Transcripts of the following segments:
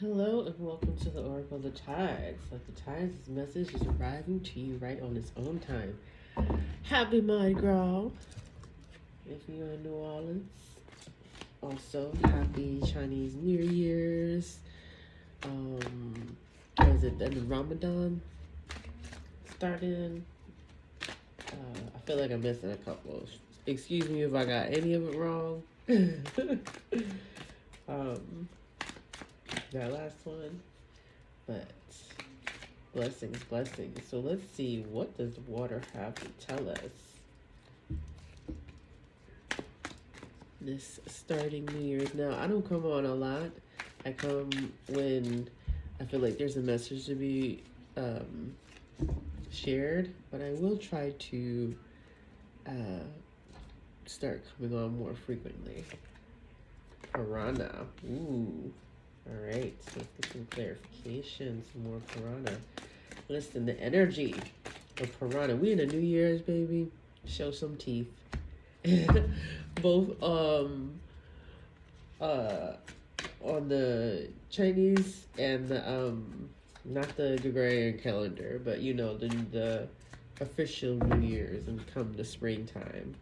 Hello and welcome to the Oracle of the Tides. Like the Tides' message is arriving to you right on its own time. Happy Mardi Gras if you're in New Orleans. Also, happy Chinese New Year's. Is it then Ramadan starting? I feel like I'm missing a couple. Excuse me if I got any of it wrong. um, that last one, but blessings, blessings. So let's see, what does water have to tell us this starting New Year's? Now, I don't come on a lot. I come when I feel like there's a message to be shared, but I will try to start coming on more frequently. Piranha. Ooh. All right. So let's get some clarification, some more piranha. Listen, the energy of piranha. We in the New Year's, baby. Show some teeth. Both on the Chinese and the not the Gregorian calendar, but you know the official New Year's and come the springtime.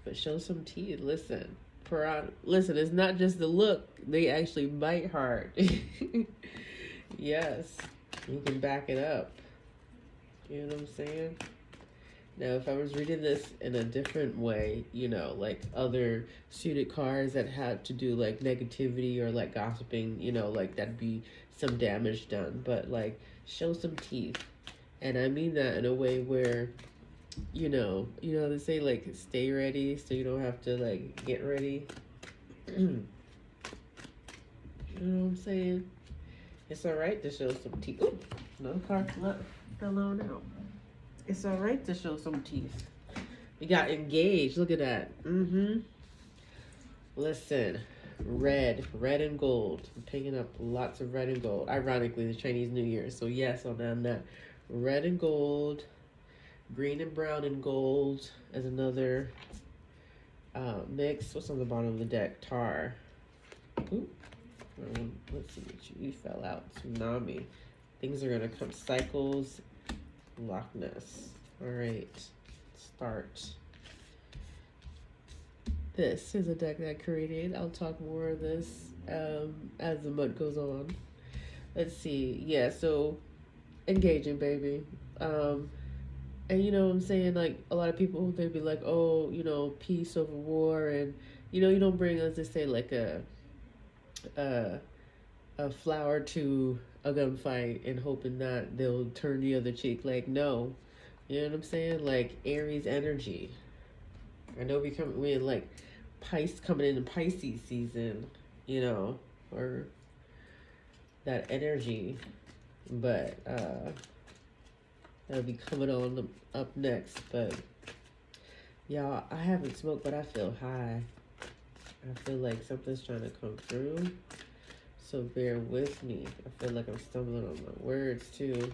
But show some teeth. Listen, piranha. Listen, it's not just the look; they actually bite hard. Yes, you can back it up. You know what I'm saying? Now, if I was reading this in a different way, you know, like other suited cards that had to do like negativity or like gossiping, you know, like that'd be some damage done. But like, show some teeth. And I mean that in a way where, they say like stay ready so you don't have to like get ready. You know what I'm saying? It's all right to show some teeth. Ooh, another card fell on out. It's all right to show some teeth. You got engaged. Look at that. Listen, red and gold. I'm picking up lots of red and gold. Ironically, the Chinese New Year. So yes, on that. Red and gold, green and brown and gold as another mix. What's on the bottom of the deck? Tar. Ooh. Let's see what you fell out. Tsunami. Things are gonna come. Cycles. Loch Ness. All right. Start. This is a deck that I created. I'll talk more of this as the month goes on. Let's see. Yeah, so engaging, baby. And you know what I'm saying? Like, a lot of people, they'd be like, oh, peace over war. And, you don't bring, let's just say, like a, a flower to a gunfight and hoping that they'll turn the other cheek. Like, no. You know what I'm saying? Like, Aries energy. I know we're like coming into Pisces season, or that energy, but that'll be coming on up next. But y'all, I haven't smoked, but I feel high. I feel like something's trying to come through, so bear with me. I feel like I'm stumbling on my words too.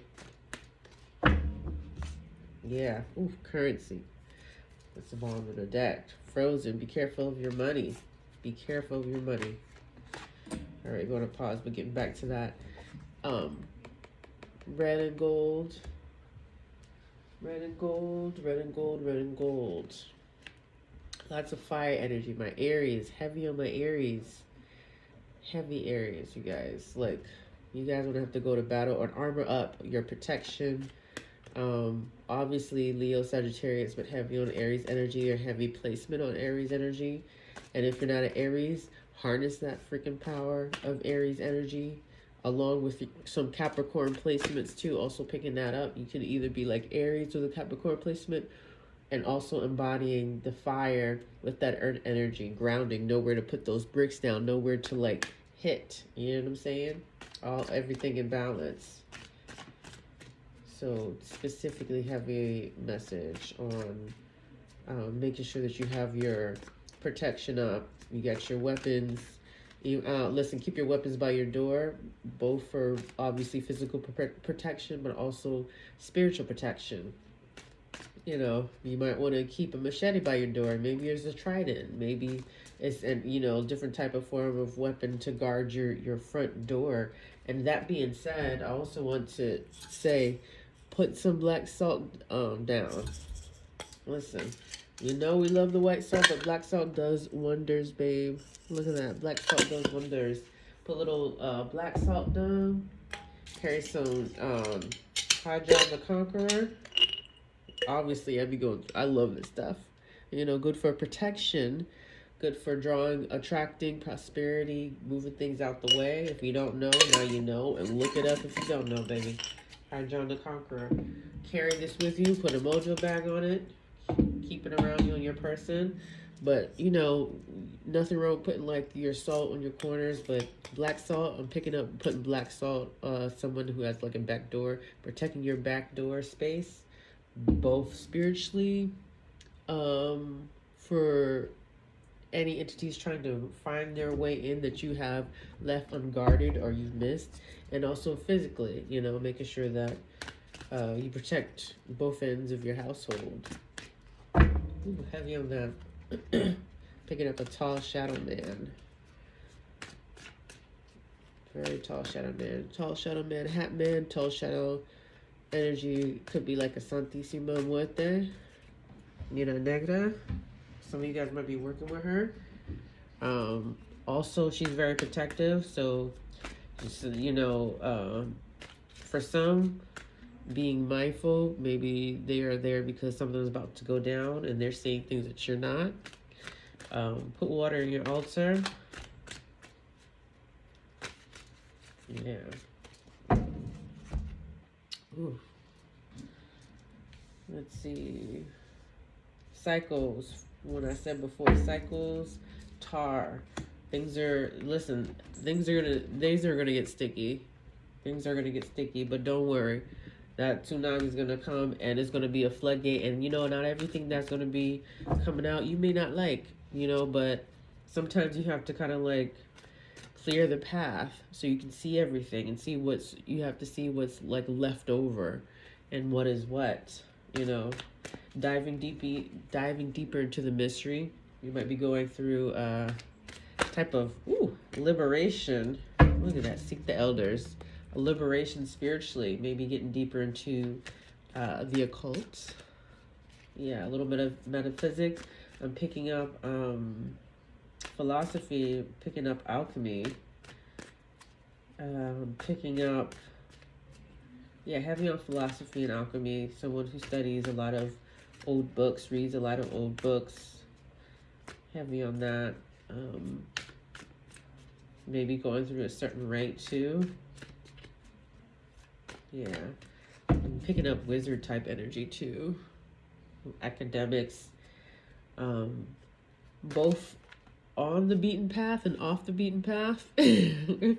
Yeah, ooh, currency. That's the bottom of the deck. Frozen. Be careful of your money. Be careful of your money. All right, going to pause, but getting back to that. Red and gold. Red and gold. Red and gold. Red and gold. Lots of fire energy. My Aries. Heavy on my Aries. Heavy Aries, you guys. Like, you guys don't have to go to battle or armor up your protection. Obviously Leo, Sagittarius, but heavy on Aries energy or heavy placement on Aries energy. And if you're not an Aries, harness that freaking power of Aries energy along with some Capricorn placements too. Also picking that up. You can either be like Aries with a Capricorn placement and also embodying the fire with that earth energy, grounding, nowhere to put those bricks down, nowhere to like hit. You know what I'm saying? Everything in balance. So specifically have a message on making sure that you have your protection up. You got your weapons. Listen, keep your weapons by your door, both for obviously physical protection, but also spiritual protection. You might want to keep a machete by your door. Maybe there's a trident. Maybe It's an different type of form of weapon to guard your front door. And that being said, I also want to say, put some black salt down. Listen, we love the white salt, but black salt does wonders, babe. Look at that, black salt does wonders. Put a little black salt down. Carry some Hydra the Conqueror. Obviously, I love this stuff. Good for protection, good for drawing, attracting prosperity, moving things out the way. If you don't know, now you know, and look it up if you don't know, baby. Hydra the Conqueror. Carry this with you. Put a mojo bag on it. Keep it around you and your person. But nothing wrong with putting like your salt on your corners, but black salt, putting black salt, someone who has like a back door, protecting your back door space, both spiritually, for any entities trying to find their way in that you have left unguarded or you've missed, and also physically, making sure that you protect both ends of your household. Ooh, heavy on that. Picking up a tall shadow man. Very tall shadow man. Tall shadow man, hat man, tall shadow energy. Could be like a Santissima Muerte. Negra. Some of you guys might be working with her. Also, she's very protective. So, just, for some, being mindful, maybe they are there because something's about to go down and they're seeing things that you're not. Put water in your altar. Yeah. Ooh. Let's see. Cycles. When I said before, cycles, tar. Things are gonna get sticky. Things are gonna get sticky, but don't worry. That tsunami is gonna come and it's gonna be a floodgate, and not everything that's gonna be coming out you may not like, but sometimes you have to kind of like clear the path so you can see everything and see what's like left over and what is what, diving deeper into the mystery. You might be going through type of liberation. Look at that, seek the elders. A liberation spiritually, maybe getting deeper into the occult. Yeah, a little bit of metaphysics. I'm picking up philosophy, picking up alchemy, picking up, heavy on philosophy and alchemy. Someone who studies a lot of old books, reads a lot of old books. Heavy on that. Maybe going through a certain rank too. Yeah. I'm picking up wizard type energy too. Academics. Both on the beaten path and off the beaten path. I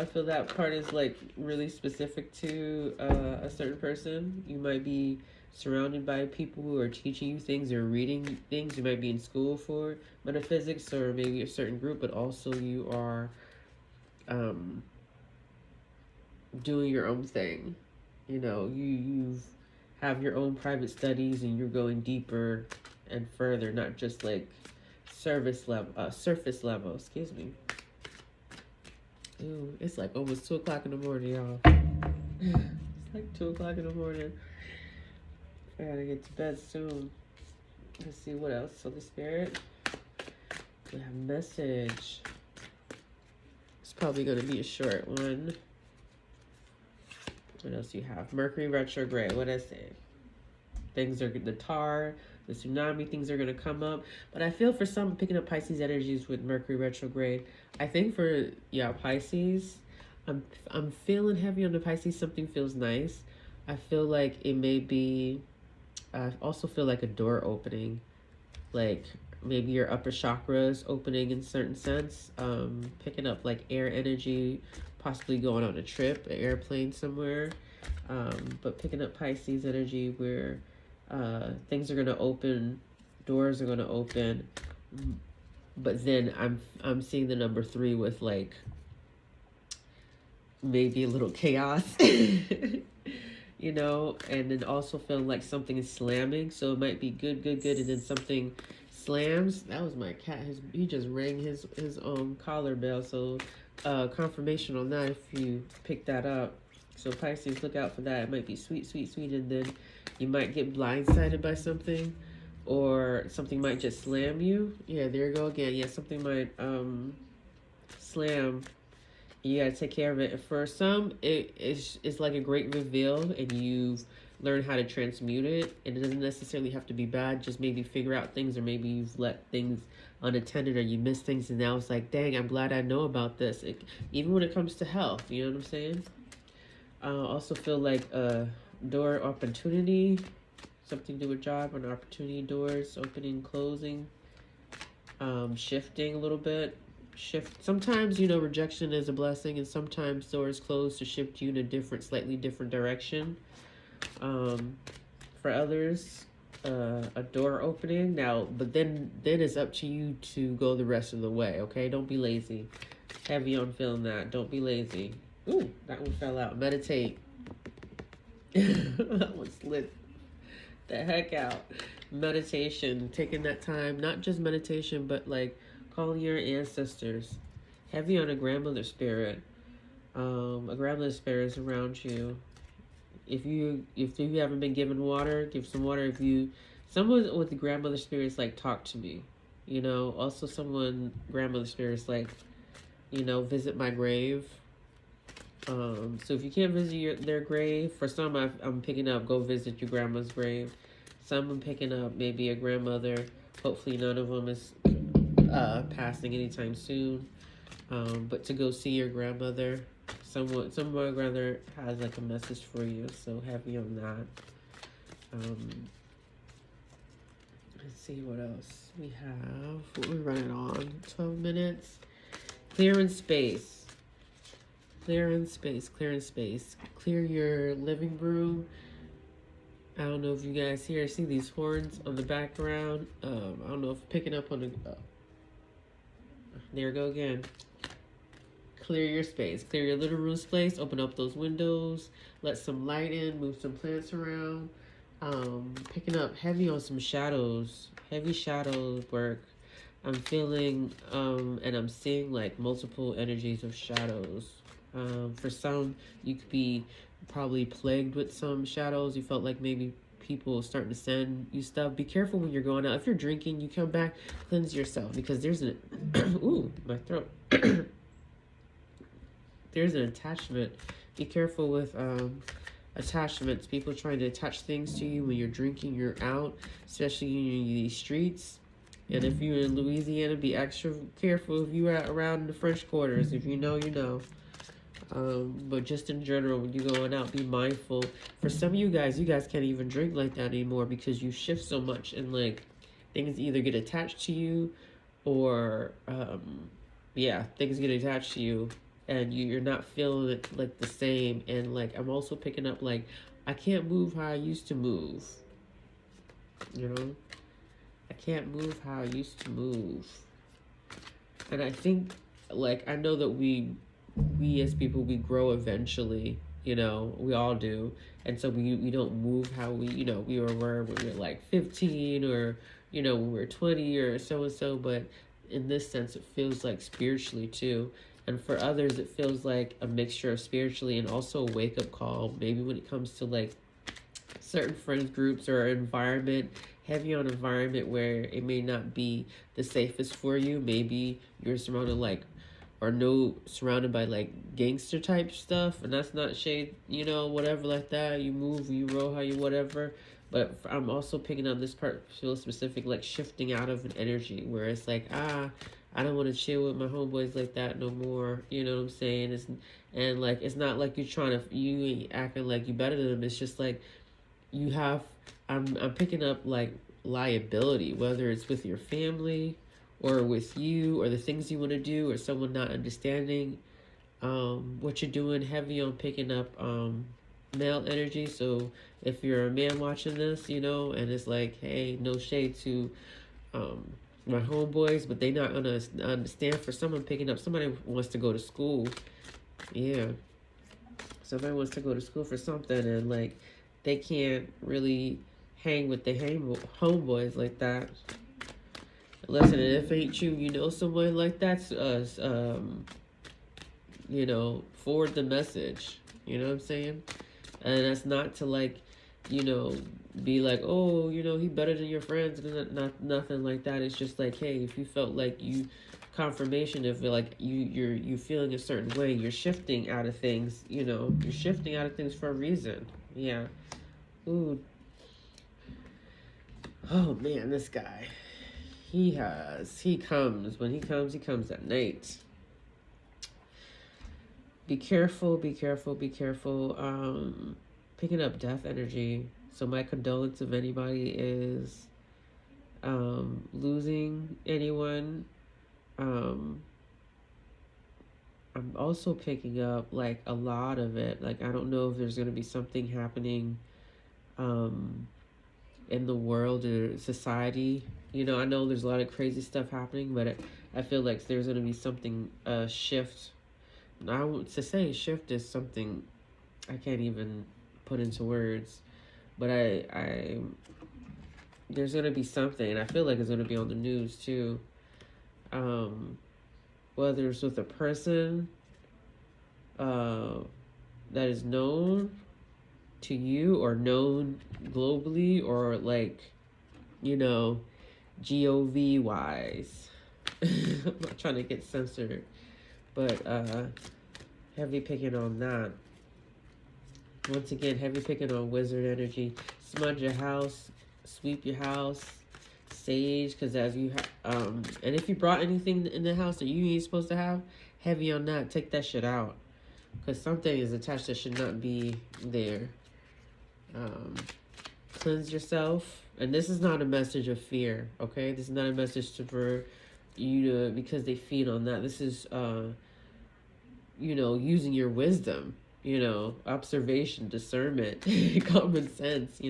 feel that part is like really specific to a certain person. You might be surrounded by people who are teaching you things or reading things. You might be in school for metaphysics or maybe a certain group, but also you are doing your own thing. You have your own private studies and you're going deeper and further, not just like surface level, excuse me. Ooh, it's like almost 2 o'clock in the morning, y'all. It's like 2 o'clock in the morning. I gotta get to bed soon. Let's see what else. So the spirit, we have message. It's probably gonna be a short one. What else do you have? Mercury retrograde. What did I say? Things are the tsunami, things are going to come up. But I feel for some, picking up Pisces energies with Mercury retrograde. I think for, Pisces, I'm feeling heavy on the Pisces. Something feels nice. I feel like it may be, I also feel like a door opening. Like maybe your upper chakras opening in certain sense. Picking up like air energy, possibly going on a trip, an airplane somewhere. But picking up Pisces energy where things are going to open, doors are going to open. But then I'm seeing the number 3 with like maybe a little chaos, and then also feeling like something is slamming. So it might be good, and then something slams. That was my cat. He just rang his collar bell. So confirmation on that if you pick that up. So Pisces, look out for that. It might be sweet, sweet, sweet, and then you might get blindsided by something, or something might just slam you. Yeah, there you go again. Yeah, something might slam. You gotta take care of it. For some, it's like a great reveal, and you've learned how to transmute it. And it doesn't necessarily have to be bad. Just maybe figure out things, or maybe you've let things unattended, or you miss things, and now it's like, dang, I'm glad I know about this. Even when it comes to health, you know what I'm saying? I also feel like a door opportunity, something to do with job, an opportunity, doors opening, closing, shifting a little bit. Sometimes, rejection is a blessing, and sometimes doors close to shift you in a slightly different direction. For others, a door opening now, but then it's up to you to go the rest of the way. Okay, don't be lazy. Heavy on feeling that. Don't be lazy. Ooh, that one fell out. Meditate. That one slid the heck out. Meditation, taking that time, not just meditation, but like calling your ancestors. Heavy on a grandmother spirit. A grandmother spirit is around you. If you haven't been given water, give some water. Someone with the grandmother spirits, like, talk to me. Also grandmother spirits, like, visit my grave. So if you can't visit their grave, for some I'm picking up, go visit your grandma's grave. Some I'm picking up, maybe a grandmother. Hopefully none of them is passing anytime soon. But to go see your grandmother, someone grandmother has like a message for you. So heavy on that. Let's see what else we have. What we're running on 12 minutes. Clearing space. Clearing space. Clear your living room. I don't know if you guys hear. I see these horns on the background. I don't know if picking up on the. There we go again. Clear your space. Clear your living room space. Open up those windows. Let some light in. Move some plants around. Picking up heavy on some shadows. Heavy shadows work. I'm feeling and I'm seeing like multiple energies of shadows. For some, you could be probably plagued with some shadows. You felt like maybe people starting to send you stuff. Be careful when you're going out. If you're drinking, you come back, cleanse yourself, because there's an ooh, my throat. There's an attachment. Be careful with attachments. People trying to attach things to you when you're drinking, you're out, especially in these streets. And if you're in Louisiana, be extra careful if you're around in the French quarters. If you know, you know. But just in general, when you're going out, be mindful. For some of you guys can't even drink like that anymore because you shift so much, and like things either get attached to you, or things get attached to you, and you're not feeling it like the same. And like I'm also picking up like I can't move how I used to move. I can't move how I used to move. And I think, like, I know that we as people, we grow eventually, we all do. And so we don't move how we were when we were like 15, or, when we were 20 or so. But in this sense, it feels like spiritually too. And for others, it feels like a mixture of spiritually and also a wake-up call. Maybe when it comes to like certain friend groups or environment, heavy on environment where it may not be the safest for you. Maybe you're surrounded by like gangster type stuff, and that's not shade, whatever like that. You move, you roll how you whatever. But I'm also picking on this part, feel specific, like shifting out of an energy where it's like, I don't want to chill with my homeboys like that no more. You know what I'm saying? It's not like you ain't acting like you better than them. It's just like I'm picking up like liability, whether it's with your family or with you, or the things you want to do, or someone not understanding what you're doing. Heavy on picking up male energy. So if you're a man watching this, and it's like, hey, no shade to my homeboys, but they not gonna understand. For someone picking up, somebody wants to go to school. Yeah, somebody wants to go to school for something, and like they can't really hang with the homeboys like that. Listen, if ain't you, you know someone like that's forward the message. You know what I'm saying? And that's not to like, you know, be like, oh, he better than your friends. Not nothing like that. It's just like, hey, if you felt like you confirmation of like you feeling a certain way, you're shifting out of things. You're shifting out of things for a reason. Yeah. Ooh. Oh man, this guy. He comes. When he comes at night. Be careful, be careful, be careful. Picking up death energy. So my condolence if anybody is losing anyone. I'm also picking up like a lot of it. Like I don't know if there's gonna be something happening in the world or society. I know there's a lot of crazy stuff happening, but I feel like there's gonna be something shift. I want to say shift is something I can't even put into words, but I there's gonna be something, and I feel like it's gonna be on the news too. Whether it's with a person that is known to you or known globally, or like, GOV wise. I'm not trying to get censored, but heavy picking on that. Once again, heavy picking on wizard energy. Smudge your house, sweep your house, sage, because as you and if you brought anything in the house that you ain't supposed to have, heavy on that. Take that shit out, because something is attached that should not be there. Cleanse yourself, and this is not a message of fear. Okay, this is not a message for you to, because they feed on that. This is using your wisdom, observation, discernment, common sense,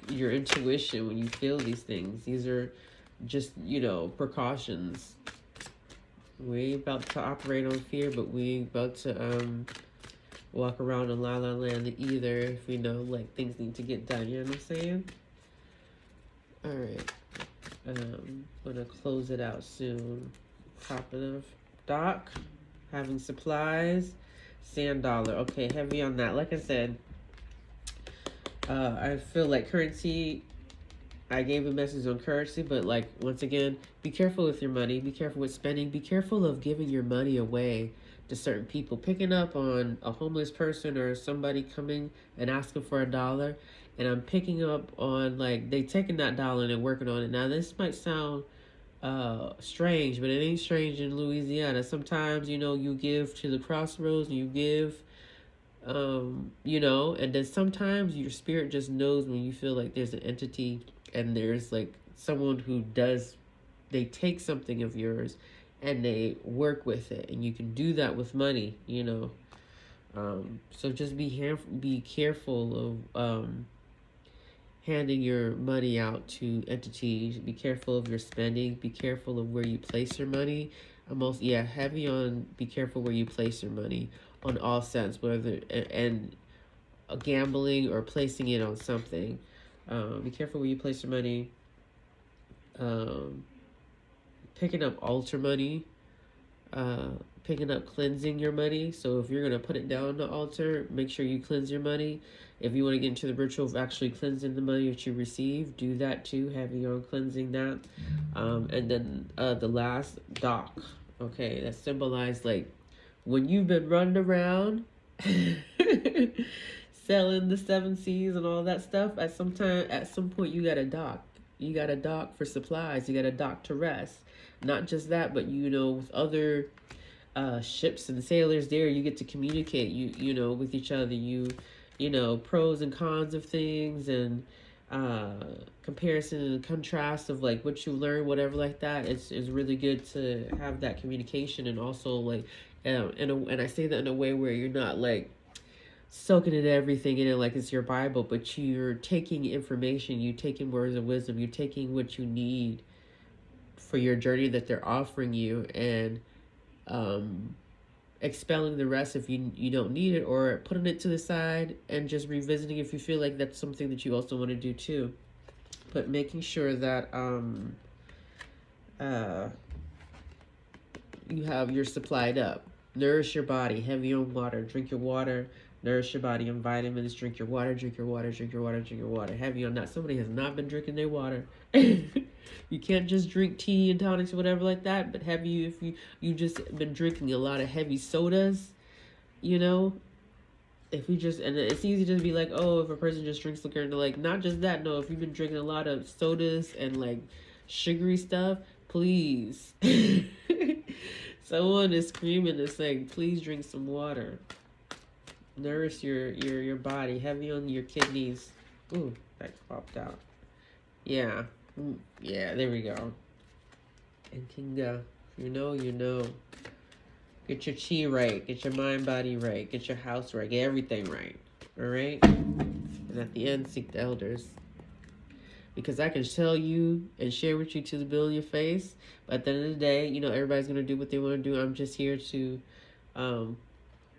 your intuition when you feel these things. These are just, precautions. We ain't about to operate on fear, but we about to walk around in la la land either if we know like things need to get done. You know what I'm saying? All right. I'm gonna close it out soon. Top of the dock. Having supplies, sand dollar. Okay, heavy on that. Like I said, I feel like currency. I gave a message on currency, but like once again, be careful with your money. Be careful with spending. Be careful of giving your money away to certain people. Picking up on a homeless person or somebody coming and asking for $1, and I'm picking up on like they taking that dollar and they're working on it. Now this might sound strange, but it ain't strange in Louisiana. Sometimes you give to the crossroads and you give and then sometimes your spirit just knows when you feel like there's an entity and there's like someone who they take something of yours and they work with it, and you can do that with money. So just be careful of handing your money out to entities. Be careful of your spending. Be careful of where you place your money. Heavy on be careful where you place your money on all sense, whether and gambling or placing it on something. Be careful where you place your money. Picking up altar money. Picking up cleansing your money. So if you're gonna put it down on the altar, make sure you cleanse your money. If you want to get into the ritual of actually cleansing the money that you receive, do that too. Heavy on cleansing that. And then the last dock. Okay, that symbolized like when you've been running around selling the 7 C's and all that stuff. At some point, you got a dock. You got a dock for supplies. You got a dock to rest. Not just that, but with other ships and sailors there, you get to communicate. With each other. Pros and cons of things, and comparison and contrast of like what you learn, whatever like that. It's really good to have that communication, and also like and I say that in a way where you're not like soaking in everything in it like it's your Bible, but you're taking information, you taking words of wisdom, you're taking what you need for your journey that they're offering you, and expelling the rest if you don't need it, or putting it to the side and just revisiting if you feel like that's something that you also want to do too. But making sure that you're supplied up. Nourish your body, heavy on water, drink your water, nourish your body on vitamins, drink your water, drink your water, drink your water, drink your water. Heavy on that. Somebody has not been drinking their water. You can't just drink tea and tonics or whatever like that, but heavy if you just been drinking a lot of heavy sodas, you know, if you just, and it's easy to be like, oh, if a person just drinks liquor, and like, not just that, no, if you've been drinking a lot of sodas and like sugary stuff, please. Someone is screaming and saying, please drink some water. Nourish your body, heavy on your kidneys. Ooh, that popped out. Yeah. Yeah, there we go. And Kinga, you know. Get your chi right. Get your mind, body right. Get your house right. Get everything right. All right? And at the end, seek the elders. Because I can tell you and share with you to the bill in your face. But at the end of the day, you know, everybody's going to do what they want to do. I'm just here to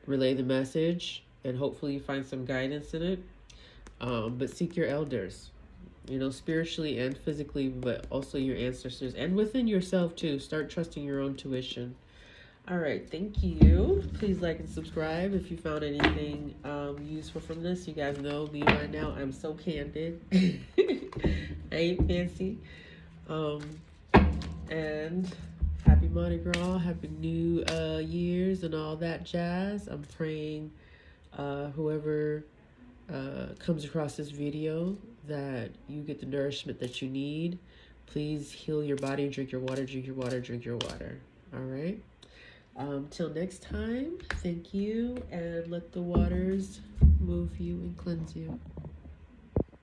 relay the message. And hopefully you find some guidance in it. But seek your elders. You know, spiritually and physically, but also your ancestors. And within yourself, too. Start trusting your own tuition. All right, thank you. Please like and subscribe if you found anything useful from this. You guys know me by now. I'm so candid. I ain't fancy. And happy Mardi Gras, happy New Year's, and all that jazz. I'm praying whoever comes across this video that you get the nourishment that you need. Please heal your body. Drink your water. Drink your water. Drink your water. All right. Till next time, thank you, and let the waters move you and cleanse you.